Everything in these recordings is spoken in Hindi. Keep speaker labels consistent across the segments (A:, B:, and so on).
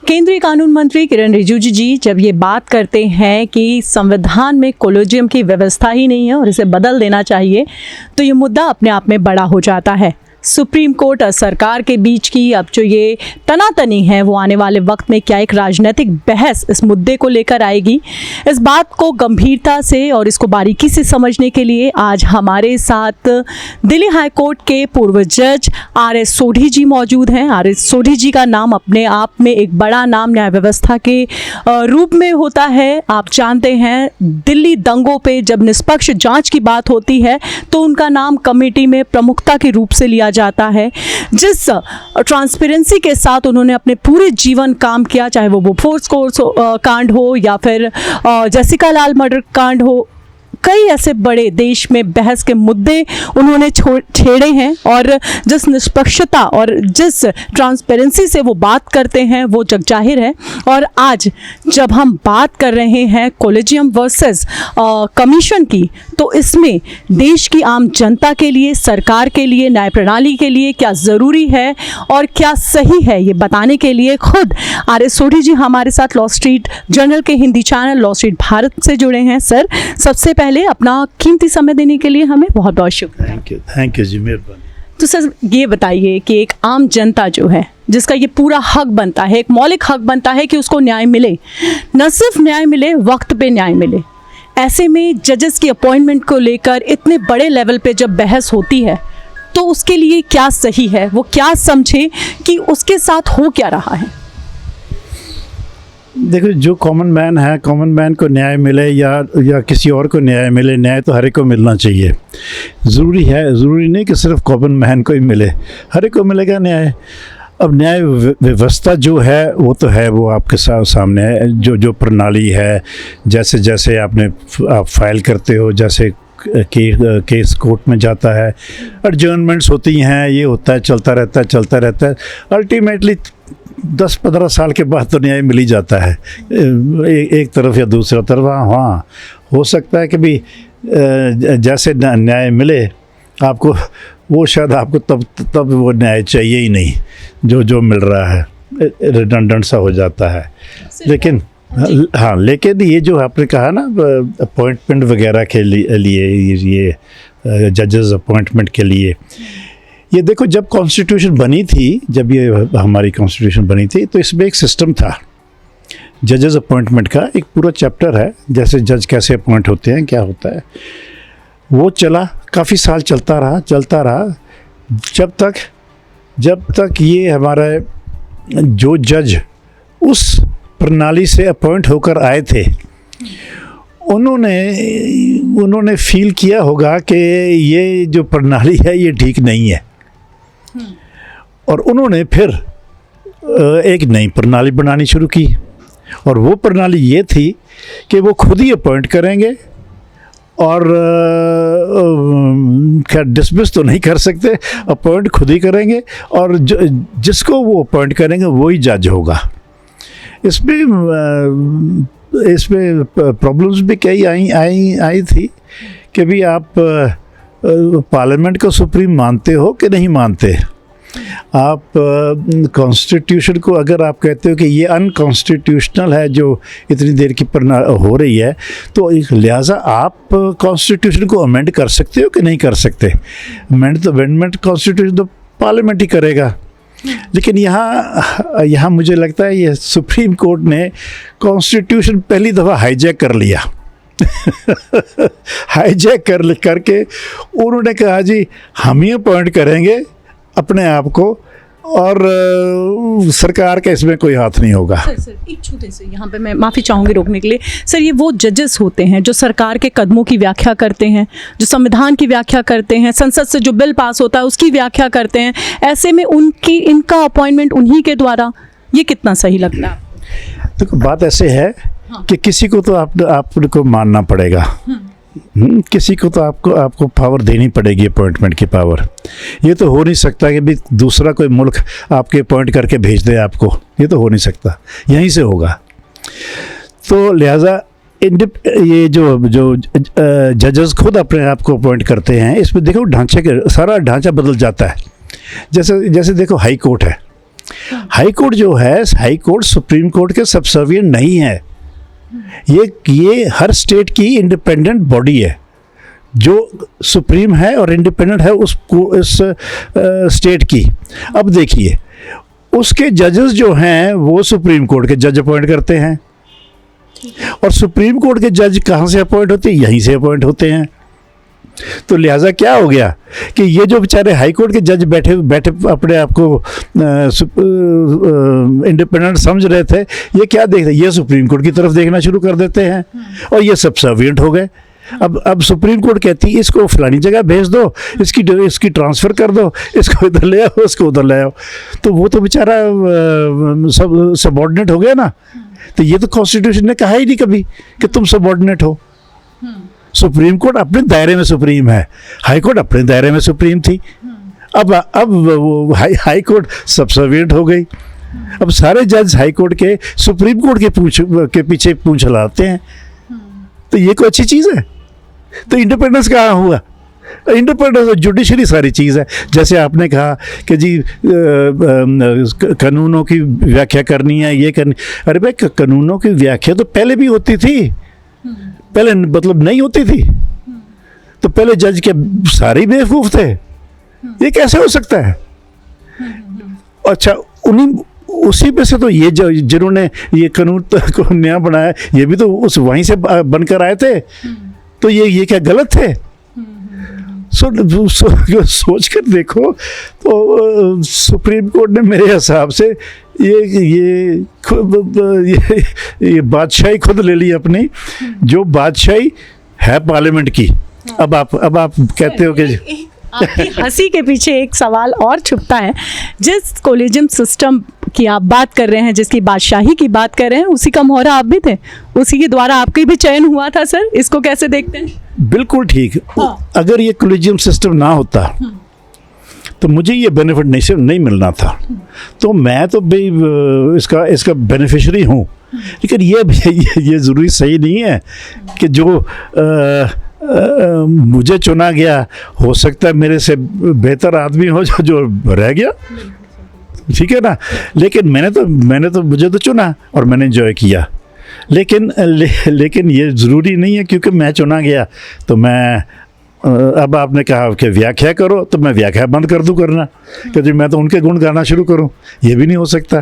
A: केंद्रीय कानून मंत्री किरण रिजिजू जी जब ये बात करते हैं कि संविधान में कोलेजियम की व्यवस्था ही नहीं है और इसे बदल देना चाहिए, तो ये मुद्दा अपने आप में बड़ा हो जाता है। सुप्रीम कोर्ट और सरकार के बीच की अब जो ये तनातनी है वो आने वाले वक्त में क्या एक राजनीतिक बहस इस मुद्दे को लेकर आएगी। इस बात को गंभीरता से और इसको बारीकी से समझने के लिए आज हमारे साथ दिल्ली हाई कोर्ट के पूर्व जज आर.एस. सोढ़ी जी मौजूद हैं। आर.एस. सोढ़ी जी का नाम अपने आप में एक बड़ा नाम न्याय व्यवस्था के रूप में होता है। आप जानते हैं दिल्ली दंगों पे जब निष्पक्ष जांच की बात होती है तो उनका नाम कमेटी में प्रमुखता के रूप से लिया जाता है। जिस ट्रांसपेरेंसी के साथ उन्होंने अपने पूरे जीवन काम किया, चाहे वो बोफोर्स कांड हो या फिर जेसिका लाल मर्डर कांड हो, कई ऐसे बड़े देश में बहस के मुद्दे उन्होंने छेड़े हैं और जिस निष्पक्षता और जिस ट्रांसपेरेंसी से वो बात करते हैं वो जगजाहिर है। और आज जब हम बात कर रहे हैं कोलेजियम वर्सेस कमीशन की, तो इसमें देश की आम जनता के लिए, सरकार के लिए, न्याय प्रणाली के लिए क्या ज़रूरी है और क्या सही है, ये बताने के लिए खुद आर.एस. सोढ़ी जी हमारे साथ लॉ स्ट्रीट जर्नल के Hindi channel law street Bharat से जुड़े हैं। सर, सबसे पहले अपना कीमती समय देने के लिए हमें बहुत बहुत शुक्रिया।
B: थैंक यू जी, मेहरबानी।
A: तो सर ये बताइए कि एक आम जनता जो है, जिसका ये पूरा हक बनता है, एक मौलिक हक बनता है कि उसको न्याय मिले, न सिर्फ न्याय मिले, वक्त पे न्याय मिले, ऐसे में जजेस की अपॉइंटमेंट को लेकर इतने बड़े लेवल पे जब बहस होती है तो उसके लिए क्या सही है, वो क्या समझे कि उसके साथ हो क्या रहा है?
B: देखो, जो कॉमन मैन है, कॉमन मैन को न्याय मिले या किसी और को न्याय मिले, न्याय तो हर एक को मिलना चाहिए। ज़रूरी नहीं कि सिर्फ कॉमन मैन को ही मिले, हर एक को मिलेगा न्याय। अब न्याय व्यवस्था जो है वो तो है, वो आपके सामने है। जो प्रणाली है, जैसे जैसे आप फाइल करते हो, जैसे केस कोर्ट में जाता है, एडजर्नमेंट्स होती हैं, ये होता है, चलता रहता है। अल्टीमेटली 10-15 साल के बाद तो न्याय मिल ही जाता है, एक तरफ या दूसरा तरफ। हाँ, हो सकता है कि भी जैसे न्याय मिले आपको, वो शायद आपको तब वो न्याय चाहिए ही नहीं जो मिल रहा है, रिडंडेंट सा हो जाता है। लेकिन लेकिन ये जो आपने कहा ना, अपॉइंटमेंट वगैरह के लिए, ये जजेस अपॉइंटमेंट के लिए, ये देखो, जब कॉन्स्टिट्यूशन बनी थी, जब ये हमारी कॉन्स्टिट्यूशन बनी थी, तो इसमें एक सिस्टम था जजेस अपॉइंटमेंट का, एक पूरा चैप्टर है, जैसे जज कैसे अपॉइंट होते हैं, क्या होता है। वो चला, काफ़ी साल चलता रहा, जब तक ये हमारा जो जज उस प्रणाली से अपॉइंट होकर आए थे, उन्होंने फील किया होगा कि ये जो प्रणाली है ये ठीक नहीं है, और उन्होंने फिर एक नई प्रणाली बनानी शुरू की। और वो प्रणाली ये थी कि वो खुद ही अपॉइंट करेंगे, और खैर डिसमिस तो नहीं कर सकते, अपॉइंट खुद ही करेंगे, और जिसको वो अपॉइंट करेंगे वही जज होगा। इसमें प्रॉब्लम्स भी कई आई थी कि भी आप पार्लियामेंट को सुप्रीम मानते हो कि नहीं मानते। आप कॉन्स्टिट्यूशन को अगर आप कहते हो कि ये अनकॉन्स्टिट्यूशनल है जो इतनी देर की हो रही है, तो लिहाजा आप कॉन्स्टिट्यूशन को अमेंड कर सकते हो कि नहीं कर सकते। अमेंडमेंट कॉन्स्टिट्यूशन तो पार्लियामेंट ही करेगा। लेकिन यहाँ मुझे लगता है ये सुप्रीम कोर्ट ने कॉन्स्टिट्यूशन पहली दफ़ा हाईजैक कर लिया। हाईजैक करके उन्होंने कहा जी हम ही अपॉइंट करेंगे अपने आप को, और सरकार का इसमें कोई हाथ नहीं होगा।
A: सर एक छोटे से यहाँ पे मैं माफ़ी चाहूँगी रोकने के लिए। सर, ये वो जजेस होते हैं जो सरकार के कदमों की व्याख्या करते हैं, जो संविधान की व्याख्या करते हैं, संसद से जो बिल पास होता है उसकी व्याख्या करते हैं। ऐसे में इनका अपॉइंटमेंट उन्हीं के द्वारा, ये कितना सही लगता है?
B: देखो, बात ऐसे है कि किसी को तो आपको मानना पड़ेगा, किसी को तो आपको पावर देनी पड़ेगी, अपॉइंटमेंट की पावर। ये तो हो नहीं सकता कि भी दूसरा कोई मुल्क आपके अपॉइंट करके भेज दे आपको, ये तो हो नहीं सकता, यहीं से होगा। तो लिहाजा ये जो जजेस खुद अपने आप को अपॉइंट करते हैं, इसमें देखो सारा ढांचा बदल जाता है। जैसे देखो हाई कोर्ट है, हाई कोर्ट जो है, हाई कोर्ट सुप्रीम कोर्ट के सबसर्विएंट नहीं है। ये हर स्टेट की इंडिपेंडेंट बॉडी है जो सुप्रीम है और इंडिपेंडेंट है उस स्टेट की। अब देखिए, उसके जजेस जो हैं वो सुप्रीम कोर्ट के जज अपॉइंट करते हैं, और सुप्रीम कोर्ट के जज कहाँ से अपॉइंट होते हैं? यहीं से अपॉइंट होते हैं। तो लिहाजा क्या हो गया कि ये जो बेचारे हाई कोर्ट के जज बैठे अपने आप को इंडिपेंडेंट समझ रहे थे, ये क्या देखते, ये सुप्रीम कोर्ट की तरफ देखना शुरू कर देते हैं और ये सबसर्विएंट हो गए। अब सुप्रीम कोर्ट कहती है इसको फलानी जगह भेज दो, इसकी ट्रांसफ़र कर दो, इसको इधर ले आओ, उसको उधर ले आओ। तो वो तो बेचारा सब सबऑर्डिनेट हो गया ना। तो ये तो कॉन्स्टिट्यूशन ने कहा ही नहीं कभी कि तुम सबऑर्डिनेट हो। सुप्रीम कोर्ट अपने दायरे में सुप्रीम है, हाई कोर्ट अपने दायरे में सुप्रीम थी। अब वो हाई कोर्ट सबसर्विएंट हो गई। अब सारे जज हाई कोर्ट के सुप्रीम कोर्ट के पीछे पूंछ हिलाते हैं। तो ये कोई अच्छी चीज़ है? तो इंडिपेंडेंस कहाँ हुआ? इंडिपेंडेंस जुडिशरी सारी चीज़ है। जैसे आपने कहा कि जी कानूनों की व्याख्या करनी है, ये करनी। अरे भाई, कानूनों की व्याख्या तो पहले भी होती थी, पहले मतलब नहीं होती थी। तो पहले जज के सारे ही बेवकूफ़ थे। ये कैसे हो सकता है? अच्छा, उसी पे से तो ये जिन्होंने ये कानून को नया बनाया, ये भी तो उस वहीं से बनकर आए थे। तो ये क्या गलत थे? सोच कर देखो तो सुप्रीम कोर्ट ने मेरे हिसाब से ये बादशाही खुद ले ली अपनी, जो बादशाही है पार्लियामेंट की। अब आप कहते हो कि
A: आपकी हंसी के पीछे एक सवाल और छुपता है। जिस कोलेजियम सिस्टम की आप बात कर रहे हैं, जिसकी बादशाही की बात कर रहे हैं, उसी का मोहरा आप भी थे, उसी के द्वारा आपका भी चयन हुआ था सर। इसको कैसे देखते हैं?
B: बिल्कुल ठीक। अगर ये कोलेजियम सिस्टम ना होता तो मुझे ये बेनिफिट नहीं मिलना था। तो मैं तो भाई इसका बेनिफिशियरी हूँ। लेकिन ये ज़रूरी सही नहीं है कि जो मुझे चुना गया, हो सकता है मेरे से बेहतर आदमी हो जो रह गया, ठीक है ना। लेकिन मैंने तो मुझे तो चुना और मैंने एंजॉय किया। लेकिन ये ज़रूरी नहीं है क्योंकि मैं चुना गया तो मैं अब आपने कहा कि व्याख्या करो, तो मैं व्याख्या बंद कर दूं करना कि जी मैं तो उनके गुण गाना शुरू करूं। ये भी नहीं हो सकता,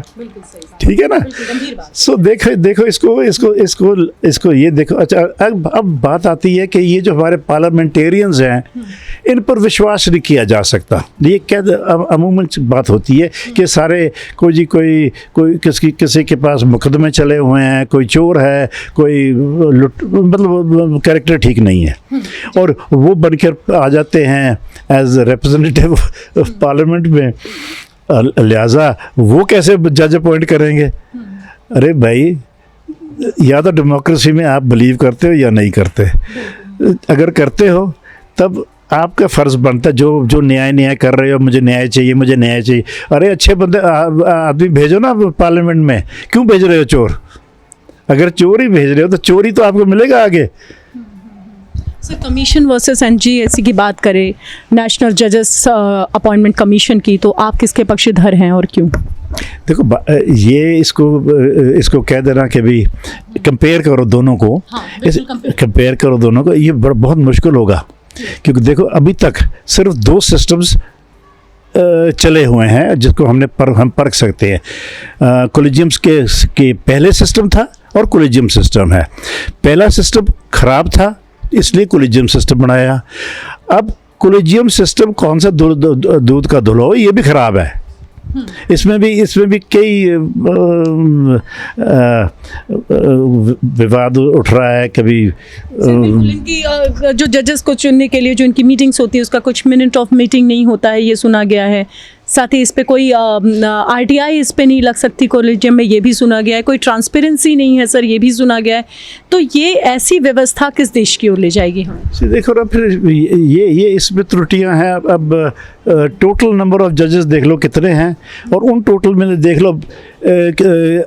B: ठीक है ना। सो देखो इसको ये देखो। अच्छा, अब बात आती है कि ये जो हमारे पार्लियामेंटेरियंस हैं, इन पर विश्वास नहीं किया जा सकता। ये क्या अमूमन बात होती है कि सारे कोई किसी के पास मुकदमे चले हुए हैं, कोई चोर है, कोई मतलब कैरेक्टर ठीक नहीं है, और वो बनकर आ जाते हैं एज रिप्रेजेंटेटिव ऑफ पार्लियामेंट में। लिहाजा वो कैसे जज अपॉइंट करेंगे? अरे भाई, या तो डेमोक्रेसी में आप बिलीव करते हो या नहीं करते। अगर करते हो तब आपका फ़र्ज़ बनता है, जो न्याय कर रहे हो, मुझे न्याय चाहिए। अरे अच्छे बंदे आदमी भेजो ना पार्लियामेंट में, क्यों भेज रहे हो चोर? अगर चोर ही भेज रहे हो तो चोरी तो आपको मिलेगा आगे।
A: सर, कमीशन वर्सेस एनजीएससी की बात करें, नेशनल जजेस अपॉइंटमेंट कमीशन की, तो आप किसके पक्षधर हैं और क्यों?
B: देखो, ये इसको कह देना कि भी कंपेयर करो दोनों को। हाँ, कंपेयर करो दोनों को, ये बहुत मुश्किल होगा। क्योंकि देखो, अभी तक सिर्फ 2 सिस्टम्स चले हुए हैं जिसको हम परख सकते हैं। कोलेजियम्स के पहले सिस्टम था और कोलेजियम सिस्टम है। पहला सिस्टम खराब था, इसलिए कोलेजियम सिस्टम बनाया। अब कोलेजियम सिस्टम कौन सा दूध का धुलो, ये भी खराब है। इसमें भी कई विवाद उठ रहा है। कभी
A: इनकी जो जजेस को चुनने के लिए जो इनकी मीटिंग्स होती है, उसका कुछ मिनट ऑफ मीटिंग नहीं होता है, ये सुना गया है। साथ ही इस पे कोई आरटीआई इस पे नहीं लग सकती कोलेजियम में, ये भी सुना गया है। कोई ट्रांसपेरेंसी नहीं है सर, ये भी सुना गया है। तो ये ऐसी व्यवस्था किस देश की ओर ले जाएगी हमें?
B: देखो ना, फिर ये इसमें त्रुटियां हैं। अब टोटल नंबर ऑफ जजेस देख लो कितने हैं, और उन टोटल में देख लो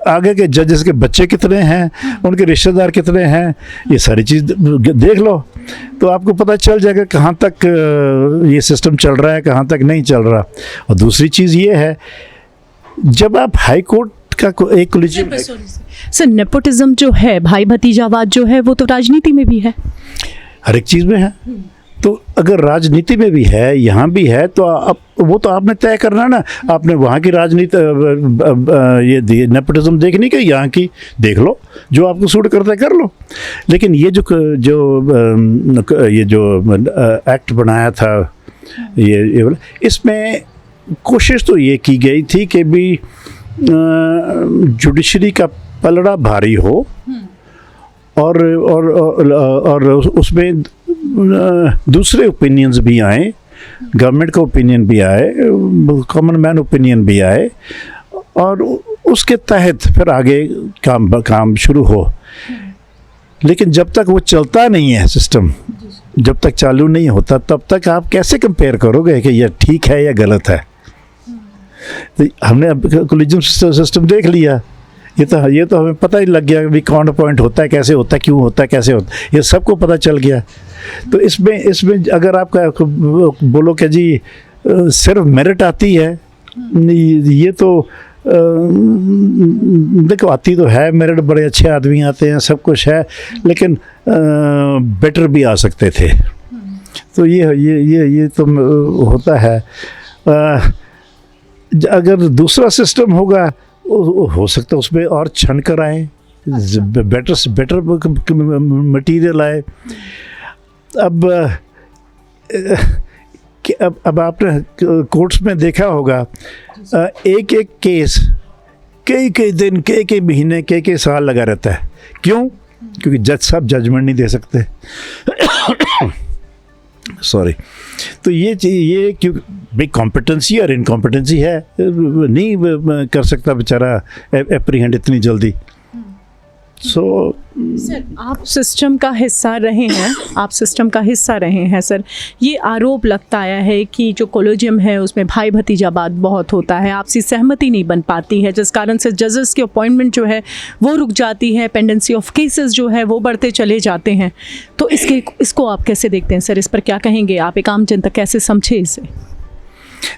B: आगे के जजेस के बच्चे कितने हैं, उनके रिश्तेदार कितने हैं, ये सारी चीज़ देख लो तो आपको पता चल जाएगा कहाँ तक ये सिस्टम चल रहा है, कहाँ तक नहीं चल रहा। और दूसरी चीज़ ये है जब आप हाई कोर्ट का एक कोलिजियम,
A: सर नेपोटिज्म जो है, भाई भतीजावाद जो है, वो तो राजनीति में भी है,
B: हर एक चीज़ में है। तो अगर राजनीति में भी है, यहाँ भी है, तो आप वो तो आपने तय करना ना। आपने वहाँ की राजनीति ये नेपोटिज्म देखनी कि यहाँ की देख लो, जो आपको सूट करता है कर लो। लेकिन ये जो एक्ट बनाया था, ये इसमें कोशिश तो ये की गई थी कि भी जुडिशरी का पलड़ा भारी हो और उसमें दूसरे ओपिनियंस भी आए, गवर्नमेंट का ओपिनियन भी आए, कॉमन मैन ओपिनियन भी आए, और उसके तहत फिर आगे काम शुरू हो। लेकिन जब तक वो चलता नहीं है सिस्टम, जब तक चालू नहीं होता, तब तक आप कैसे कंपेयर करोगे कि यह ठीक है या गलत है। तो हमने अब कोलिजियम सिस्टम देख लिया, ये तो हमें पता ही लग गया कि कौन अपॉइंट होता है, कैसे होता है, क्यों होता है, कैसे होता है, ये सबको पता चल गया। तो इसमें अगर आप बोलो कि जी सिर्फ मेरिट आती है, ये तो देखो आती तो है मेरिट, बड़े अच्छे आदमी आते हैं, सब कुछ है, लेकिन बेटर भी आ सकते थे। तो ये तो होता है। अगर दूसरा सिस्टम होगा, हो सकता है उसमें और छन कर आए, बेटर मटेरियल आए। अब आपने कोर्ट्स में देखा होगा, एक केस कई दिन, कई महीने, कई साल लगा रहता है। क्यों? क्योंकि जज साहब जजमेंट नहीं दे सकते। सॉरी। तो ये क्यों भाई, कॉम्पिटेंसी और इनकॉम्पिटेंसी है, नहीं कर सकता बेचारा एप्रीहेंड इतनी जल्दी।
A: सर आप सिस्टम का हिस्सा रहे हैं, सर। ये आरोप लगता आया है कि जो कोलिजियम है उसमें भाई भतीजावाद बहुत होता है, आपसी सहमति नहीं बन पाती है, जिस कारण से जजेस की अपॉइंटमेंट जो है वो रुक जाती है, पेंडेंसी ऑफ केसेस जो है वो बढ़ते चले जाते हैं। तो इसको आप कैसे देखते हैं सर? इस पर क्या कहेंगे आप? एक आम जनता कैसे समझे इसे?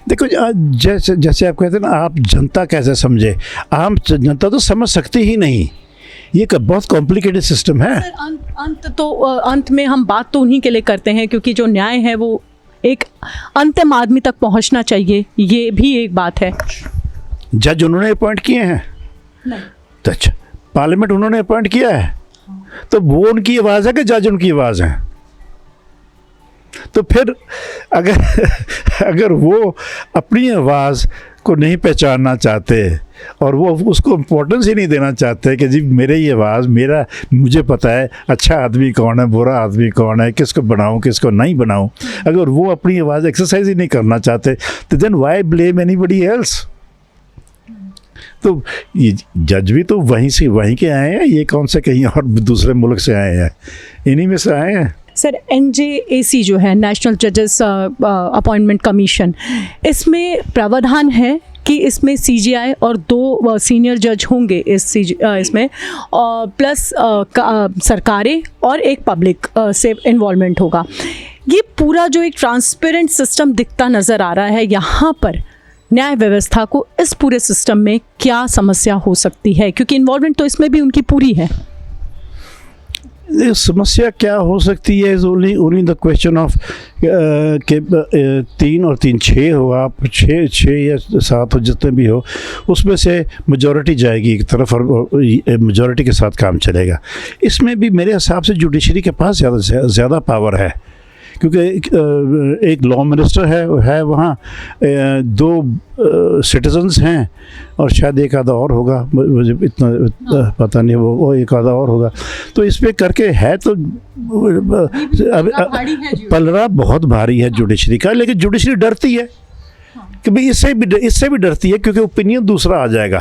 B: देखो, जैसे आप कहते हैं ना, आप जनता कैसे समझे? आम जनता तो समझ सकती ही नहीं, ये बहुत कॉम्प्लिकेटेड सिस्टम है।
A: अंत में हम बात तो उन्हीं के लिए करते हैं, क्योंकि जो न्याय है वो एक अंतिम आदमी तक पहुंचना चाहिए, ये भी एक बात है।
B: जज उन्होंने अपॉइंट किए हैं?
A: नहीं।
B: तो अच्छा, पार्लियामेंट उन्होंने अपॉइंट किया है, तो वो उनकी आवाज़ है कि जज उनकी आवाज़ है? तो फिर अगर वो अपनी आवाज़ को नहीं पहचानना चाहते और वो उसको इम्पोर्टेंस ही नहीं देना चाहते कि जी मेरे ये आवाज़, मुझे पता है अच्छा आदमी कौन है, बुरा आदमी कौन है, किसको बनाऊं, किसको नहीं बनाऊं, अगर वो अपनी आवाज़ एक्सरसाइज ही नहीं करना चाहते, तो then why blame anybody else? तो ये जज भी तो वहीं के आए हैं, ये कौन से कहीं और दूसरे मुल्क से आए हैं? इन्हीं में से आए हैं।
A: सर NJAC जो है, नेशनल जजेस अपॉइंटमेंट कमीशन, इसमें प्रावधान है कि इसमें CJI और 2 सीनियर जज होंगे इसमें, प्लस सरकारें और एक पब्लिक से इन्वॉल्वमेंट होगा। ये पूरा जो एक ट्रांसपेरेंट सिस्टम दिखता नज़र आ रहा है, यहाँ पर न्याय व्यवस्था को इस पूरे सिस्टम में क्या समस्या हो सकती है? क्योंकि इन्वॉल्वमेंट तो इसमें भी उनकी पूरी है।
B: समस्या क्या हो सकती है? Is only the question of कि 3 और 3 6 हो, आप 6 या 7 हो, जितने भी हो, उसमें से मेजॉरिटी जाएगी एक तरफ और मेजॉरिटी के साथ काम चलेगा। इसमें भी मेरे हिसाब से जुडिशरी के पास ज़्यादा पावर है, क्योंकि एक लॉ मिनिस्टर है वहाँ, 2 सिटीजन्स हैं और शायद एक आधा और होगा, मुझे इतना पता नहीं, वो एक आधा और होगा। तो इस पे करके है तो पलड़ा बहुत भारी है जुडिशरी का। लेकिन जुडिशरी डरती है कि भाई इससे भी डरती है, क्योंकि ओपिनियन दूसरा आ जाएगा।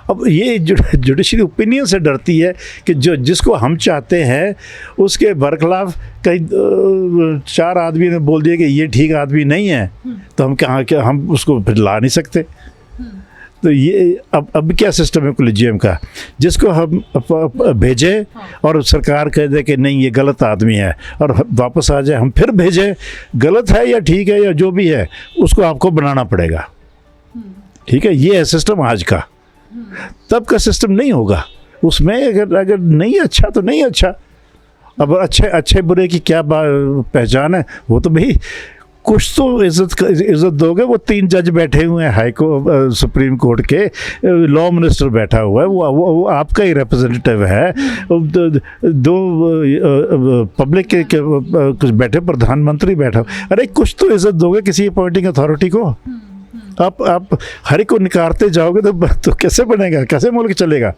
B: अब ये जुडिशरी ओपिनियन से डरती है कि जिसको हम चाहते हैं उसके बरखिलाफ कहीं 4 आदमी ने बोल दिया कि ये ठीक आदमी नहीं है, तो हम उसको फिर ला नहीं सकते। तो ये अब क्या सिस्टम है कोलिजियम का, जिसको हम भेजें और सरकार कह दे कि नहीं ये गलत आदमी है, और वापस आ जाए, हम फिर भेजें, गलत है या ठीक है या जो भी है, उसको आपको बनाना पड़ेगा। ठीक है, ये है सिस्टम आज का, तब का सिस्टम नहीं होगा। उसमें अगर नहीं अच्छा तो नहीं अच्छा। अब अच्छे बुरे की क्या पहचान है, वो तो भाई कुछ तो इज्जत दोगे। वो 3 जज बैठे हुए हैं सुप्रीम कोर्ट के, लॉ मिनिस्टर बैठा हुआ है, वो आपका ही रिप्रेजेंटेटिव है, दो पब्लिक के कुछ बैठे, प्रधानमंत्री बैठा। अरे कुछ तो इज्जत दोगे किसी अपॉइंटिंग अथॉरिटी को। आप हर एक को निकारते जाओगे तो कैसे बनेगा, कैसे मुल्क चलेगा।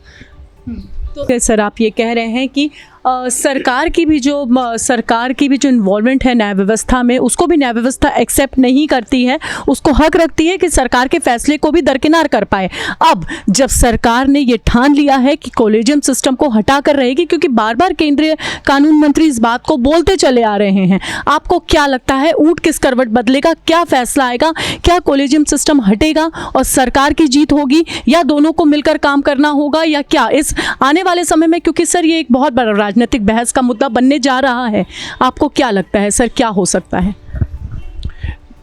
A: तो सर आप ये कह रहे हैं कि सरकार की भी जो इन्वॉल्वमेंट है न्याय व्यवस्था में, उसको भी न्याय व्यवस्था एक्सेप्ट नहीं करती है, उसको हक रखती है कि सरकार के फैसले को भी दरकिनार कर पाए। अब जब सरकार ने ये ठान लिया है कि कॉलेजियम सिस्टम को हटा कर रहेगी, क्योंकि बार बार केंद्रीय कानून मंत्री इस बात को बोलते चले आ रहे हैं, आपको क्या लगता है ऊंट किस करवट बदलेगा, क्या फैसला आएगा? क्या कॉलेजियम सिस्टम हटेगा और सरकार की जीत होगी, या दोनों को मिलकर काम करना होगा, या क्या इस आने वाले समय में, क्योंकि सर ये एक बहुत बड़ा राजनीतिक बहस का मुद्दा बनने जा रहा है, आपको क्या लगता है सर क्या हो सकता है?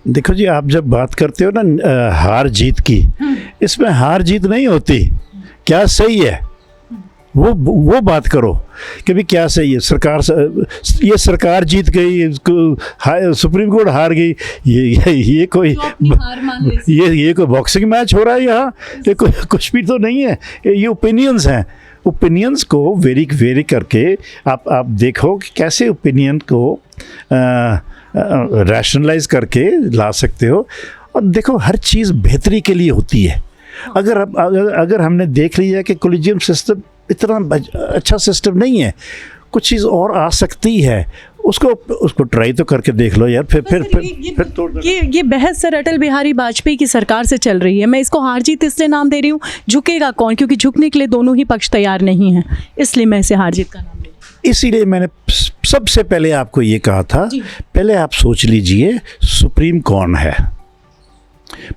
B: देखो जी, आप जब बात करते हो ना हार जीत की, इसमें हार जीत नहीं होती। क्या सही है वो बात करो कि भी क्या सही है। सरकार जीत गई, सुप्रीम कोर्ट हार गई, ये कोई ये कोई बॉक्सिंग मैच हो रहा है यहाँ? ये कुछ भी तो नहीं है, ये ओपिनियंस हैं। ओपिनियंस को वेरी करके आप देखो कि कैसे ओपिनियन को रैशनलाइज करके ला सकते हो। और देखो, हर चीज़ बेहतरी के लिए होती है। अगर हमने देख लिया कि कॉलेजियम सिस्टम इतना अच्छा सिस्टम नहीं है, कुछ चीज़ और आ सकती है, उसको ट्राई तो करके देख लो यार। फिर
A: ये बहस सर अटल बिहारी वाजपेयी की सरकार से चल रही है। मैं इसको हार जीत इसलिए नाम दे रही हूँ, झुकेगा कौन, क्योंकि झुकने के लिए दोनों ही पक्ष तैयार नहीं हैं, इसलिए मैं इसे हार जीत का नाम दे रही हूँ।
B: इसीलिए मैंने सबसे पहले आपको ये कहा था, पहले आप सोच लीजिए सुप्रीम कौन है।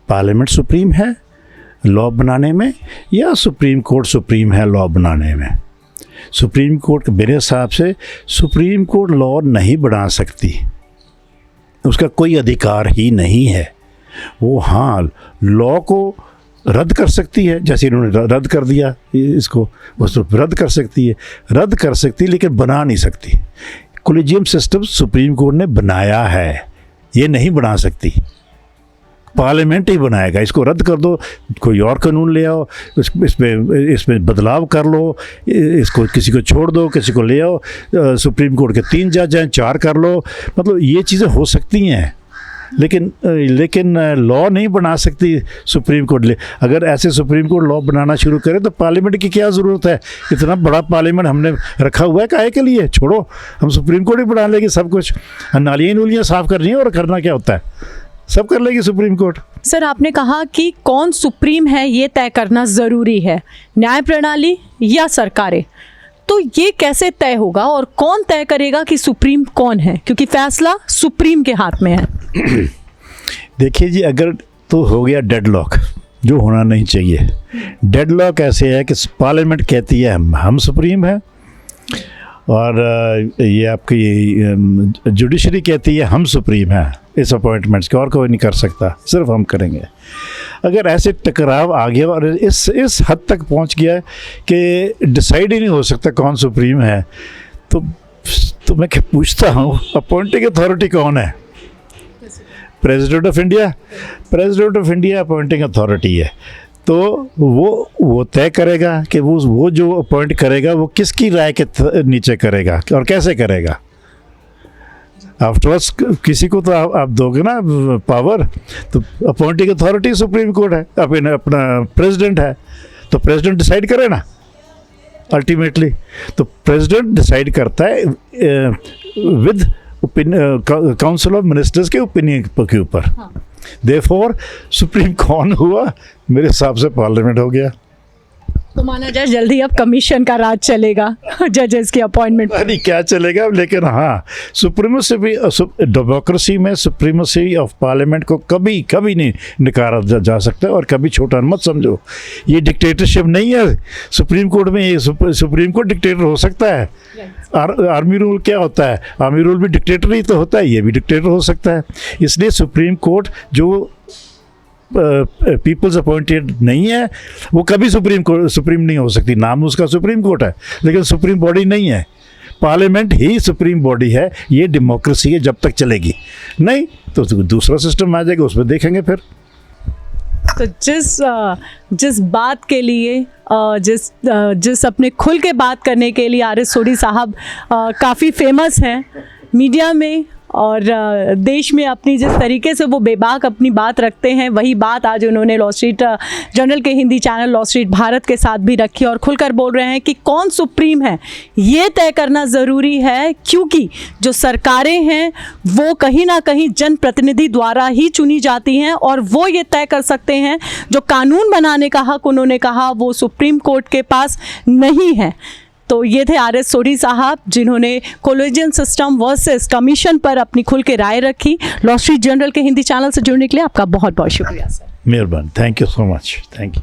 B: पार्लियामेंट सुप्रीम है लॉ बनाने में, या सुप्रीम कोर्ट सुप्रीम है लॉ बनाने में? सुप्रीम कोर्ट, मेरे हिसाब से सुप्रीम कोर्ट लॉ नहीं बना सकती, उसका कोई अधिकार ही नहीं है। वो हाँ लॉ को रद्द कर सकती है, जैसे इन्होंने रद्द कर दिया इसको, वो तो रद्द कर सकती है, लेकिन बना नहीं सकती। कॉलेजियम सिस्टम सुप्रीम कोर्ट ने बनाया है, ये नहीं बना सकती, पार्लियामेंट ही बनाएगा। इसको रद्द कर दो, कोई और कानून ले आओ, इसमें बदलाव कर लो, इसको किसी को छोड़ दो, किसी को ले आओ, सुप्रीम कोर्ट के 3 जज हैं 4 कर लो, मतलब ये चीज़ें हो सकती हैं, लेकिन लॉ नहीं बना सकती सुप्रीम कोर्ट। अगर ऐसे सुप्रीम कोर्ट लॉ बनाना शुरू करे तो पार्लियामेंट की क्या ज़रूरत है? इतना बड़ा पार्लियामेंट हमने रखा हुआ है काहे के लिए? छोड़ो, हम सुप्रीम कोर्ट ही बना लेंगे सब कुछ। नालियाँ नूलियाँ साफ़ करनी है और करना क्या होता है, सब कर लेगी सुप्रीम कोर्ट।
A: सर आपने कहा कि कौन सुप्रीम है ये तय करना ज़रूरी है, न्याय प्रणाली या सरकारें, तो ये कैसे तय होगा और कौन तय करेगा कि सुप्रीम कौन है, क्योंकि फैसला सुप्रीम के हाथ में है?
B: देखिए जी, अगर तो हो गया डेडलॉक, जो होना नहीं चाहिए। डेडलॉक ऐसे है कि पार्लियामेंट कहती है हम सुप्रीम है, और ये आपकी जुडिशरी कहती है हम सुप्रीम है इस अपॉइंटमेंट्स के, और कोई नहीं कर सकता, सिर्फ हम करेंगे। अगर ऐसे टकराव आ गया और इस हद तक पहुंच गया कि डिसाइड ही नहीं हो सकता कौन सुप्रीम है, तो मैं क्या पूछता हूँ, अपॉइंटिंग अथॉरिटी कौन है? President of India appointing authority है। तो वो तय करेगा कि वो जो अपॉइंट करेगा वो किसकी राय के नीचे करेगा और कैसे करेगा। आफ्टरवर्ड्स किसी को तो आप दोगे ना पावर, तो अपॉइंटिंग अथॉरिटी सुप्रीम कोर्ट है, अपना प्रेसिडेंट है, तो प्रेसिडेंट डिसाइड करे ना अल्टीमेटली। तो प्रेसिडेंट डिसाइड करता है विद काउंसिल ऑफ मिनिस्टर्स के ओपिनियन के ऊपर। देयरफॉर सुप्रीम कौन हुआ? मेरे हिसाब से पार्लियामेंट हो गया।
A: तो माना जाए जल्दी अब कमीशन का राज चलेगा जजेस की अपॉइंटमेंट।
B: नहीं क्या चलेगा, लेकिन हाँ सुप्रीमेसी भी, डेमोक्रेसी में सुप्रीमेसी ऑफ पार्लियामेंट को कभी नहीं नकारा जा सकता, और कभी छोटा मत समझो। ये डिक्टेटरशिप नहीं है सुप्रीम कोर्ट में, ये सुप्रीम कोर्ट डिक्टेटर हो सकता है। आर्मी रूल क्या होता है? आर्मी रूल भी डिक्टेटर ही तो होता है, ये भी डिक्टेटर हो सकता है। इसलिए सुप्रीम कोर्ट जो पीपल्स अपॉइंटेड नहीं है, वो कभी सुप्रीम नहीं हो सकती। नाम उसका सुप्रीम कोर्ट है, लेकिन सुप्रीम बॉडी नहीं है। पार्लियामेंट ही सुप्रीम बॉडी है। ये डेमोक्रेसी है, जब तक चलेगी। नहीं तो दूसरा सिस्टम आ जाएगा, उसमें देखेंगे फिर।
A: तो जिस बात के लिए जिस अपने खुल के बात करने के लिए आर एस सोढी साहब काफ़ी फेमस हैं मीडिया में और देश में, अपनी जिस तरीके से वो बेबाक अपनी बात रखते हैं, वही बात आज उन्होंने लॉ स्ट्रीट जर्नल के Hindi channel law street Bharat के साथ भी रखी और खुलकर बोल रहे हैं कि कौन सुप्रीम है ये तय करना ज़रूरी है, क्योंकि जो सरकारें हैं वो कहीं ना कहीं जनप्रतिनिधि द्वारा ही चुनी जाती हैं और वो ये तय कर सकते हैं। जो कानून बनाने का हक उन्होंने कहा वो सुप्रीम कोर्ट के पास नहीं है। तो ये थे आर एस सोढी साहब, जिन्होंने कॉलेजियन सिस्टम वर्सेस कमीशन पर अपनी खुल के राय रखी। लॉ स्ट्रीट जर्नल के हिंदी चैनल से जुड़ने के लिए आपका बहुत बहुत शुक्रिया सर।
B: मेहरबानी, thank you so much, thank you.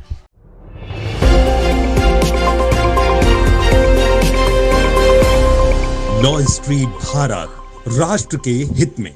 C: Law street Bharat, राष्ट्र के हित में।